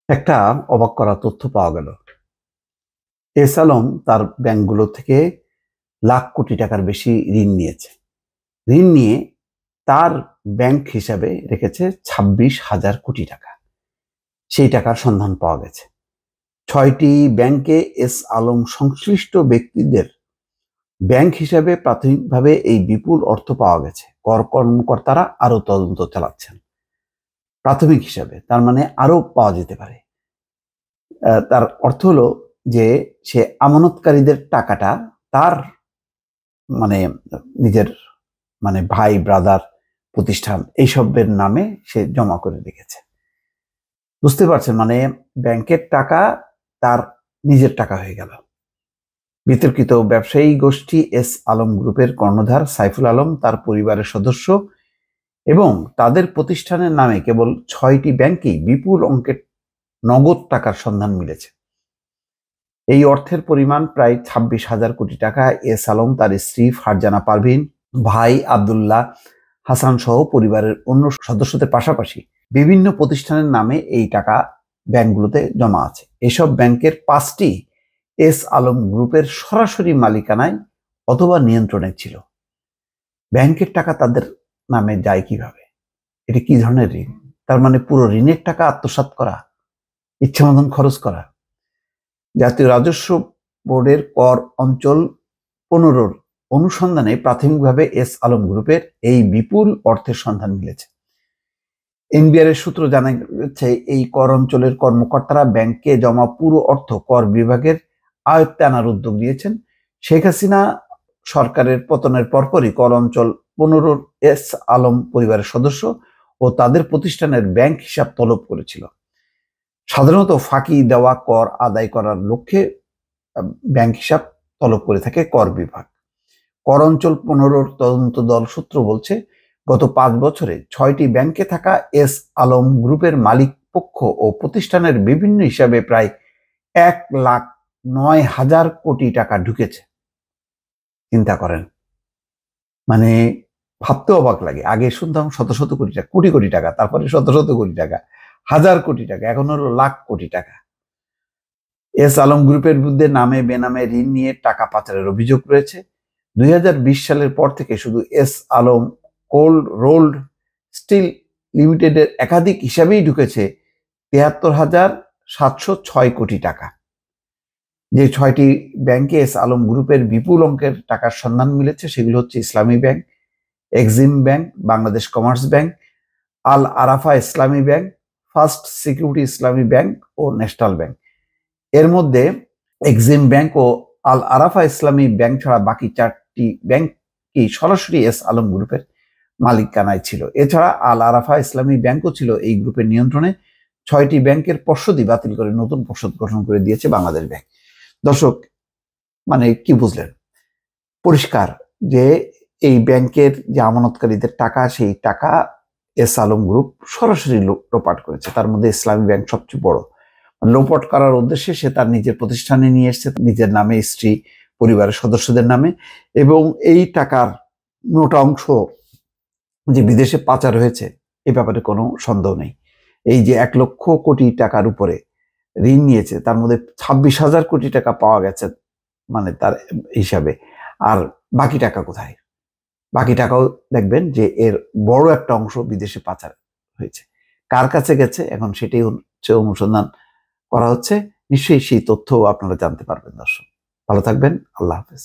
একটা অবাক করা তথ্য পাওয়া গেল। এস আলম তার ব্যাংকগুলো থেকে লাখ কোটি টাকার বেশি ঋণ নিয়েছে। ঋণ নিয়ে তার ব্যাংক হিসাবে রেখেছে 26,000 কোটি টাকা। সেই টাকার সন্ধান পাওয়া গেছে। 6টি ব্যাংকে এস আলম সংশ্লিষ্ট ব্যক্তিদের ব্যাংক হিসাবে প্রাথমিকভাবে এই বিপুল অর্থ পাওয়া গেছে। কর কর্মকর্তারা আরো তদন্ত চালাচ্ছেন। প্রাথমিক হিসাবে তার মানে আরো পাওয়া যেতে পারে। তার অর্থ হলো যে সে আমানতকারীদের টাকাটা তার মানে নিজের ভাই ব্রাদার প্রতিষ্ঠান এইসবের নামে সে জমা করে রেখেছে। বুঝতে পারছেন, ব্যাংকের টাকা তার নিজের টাকা হয়ে গেল। বিতর্কিত ব্যবসায়ী গোষ্ঠী এস আলম গ্রুপের কর্ণধার সাইফুল আলম, তার পরিবারের সদস্য এবং তাদের প্রতিষ্ঠানের নামে কেবল 6টি ব্যাংকেই বিপুল অঙ্কের নগদ টাকার সন্ধান মিলেছে। এই অর্থের পরিমাণ প্রায় 26,000 কোটি টাকা। এস আলম, তার স্ত্রী ফারজানা পারভিন, ভাই আব্দুল্লাহ হাসান সহ পরিবারের অন্য সদস্যদের পাশাপাশি বিভিন্ন প্রতিষ্ঠানের নামে এই টাকা ব্যাংকগুলোতে জমা আছে। এসব ব্যাংকের 5টি এস আলম গ্রুপের সরাসরি মালিকানায় অথবা নিয়ন্ত্রণে ছিল। ব্যাংকের টাকা তাদের নামে যায় কিভাবে? এটা কি ধরনের ঋণ? তার মানে পুরো ঋণের টাকা আত্মসাৎ করা, ইচ্ছা মতন খরচ করা। জাতীয় রাজস্ব বোর্ডের কর অঞ্চল 15 অনুসন্ধানে প্রাথমিকভাবে এস আলম গ্রুপের এই বিপুল অর্থের সন্ধান মিলেছে। এনবিআর এর সূত্র জানা গেছে, এই কর অঞ্চলের কর্মকর্তারা ব্যাংকে জমা পুরো অর্থ কর বিভাগের আয়ত্তে আনার উদ্যোগ নিয়েছেন। শেখ হাসিনা সরকারের পতনের পরপরই কর অঞ্চল 15 এস আলম পরিবারের সদস্য ও তাদের প্রতিষ্ঠানের ব্যাংক হিসাব তলব করেছিল। সাধারণত ফাঁকি দেওয়া কর আদায় করার লক্ষ্যে ব্যাংক হিসাব তলব করে থাকে কর বিভাগ। কর অঞ্চল 15 তদন্ত দল সূত্র বলছে, গত 5 বছরে 6টি ব্যাংকে থাকা এস আলম গ্রুপের মালিক পক্ষ ও প্রতিষ্ঠানের বিভিন্ন হিসাবে প্রায় 1,09,000 কোটি টাকা ঢুকেছে। চিন্তা করেন, ভাবতে অবাক লাগে। আগে শুনতাম শত শত কোটি টাকা, কোটি কোটি টাকা, তারপরে শত শত কোটি টাকা, 1,000 কোটি টাকা, এখন হলো লাখ কোটি টাকা। এস আলম গ্রুপের বিরুদ্ধে নামে বেনামে ঋণ নিয়ে টাকা পাচারের অভিযোগ রয়েছে। 2020 সালের পর থেকে শুধু S Alam cold rolled steel লিমিটেডের একাধিক হিসাবেই ঢুকেছে 73,706 কোটি টাকা। যে 6টি ব্যাংকে এস আলম গ্রুপের বিপুল অঙ্কের টাকার সন্ধান মিলেছে সেগুলো হচ্ছে Islami bank, Exim bank, Bangladesh commerce bank, Al Arafah Islami bank, first security Islami bank ও ন্যাশনাল ব্যাংক। এর মধ্যে এক্সিম ব্যাংক ও আল আরাফা ইসলামী ব্যাংক ছাড়া বাকি 4টি ব্যাংকই সরাসরি এস আলম গ্রুপের মালিকানায় ছিল। এছাড়া আল আরাফা ইসলামী ব্যাংকও ছিল এই গ্রুপের নিয়ন্ত্রণে। 6টি ব্যাংকের পর্ষদই বাতিল করে নতুন পর্ষদ গঠন করে দিয়েছে বাংলাদেশ ব্যাংক। দর্শক, কি বুঝলেন? পরিষ্কার যে এই ব্যাংকের যে আমানতকারীদের টাকা, সেই টাকা এস আলম গ্রুপ সরাসরি লোপাট করেছে। তার মধ্যে ইসলামী ব্যাংক সবচেয়ে বড়। লোপাট করার উদ্দেশ্যে সে তার নিজের প্রতিষ্ঠানে নিয়ে এসছে, নিজের নামে, স্ত্রী, পরিবারের সদস্যদের নামে, এবং এই টাকার মোটা অংশ যে বিদেশে পাচার হয়েছে এ ব্যাপারে কোনো সন্দেহ নেই। এই যে 1,00,000 কোটি টাকার উপরে ঋণ নিয়েছে, তার মধ্যে 26,000 কোটি টাকা পাওয়া গেছে তার হিসাবে। আর বাকি টাকা কোথায়? বাকি টাকাও দেখবেন যে এর বড় একটা অংশ বিদেশে পাচার হয়েছে। কার কাছে গেছে এখন সেটাই হচ্ছে অনুসন্ধান করা হচ্ছে। নিশ্চয়ই সেই তথ্য আপনারা জানতে পারবেন। দর্শক, ভালো থাকবেন। আল্লাহ হাফেজ।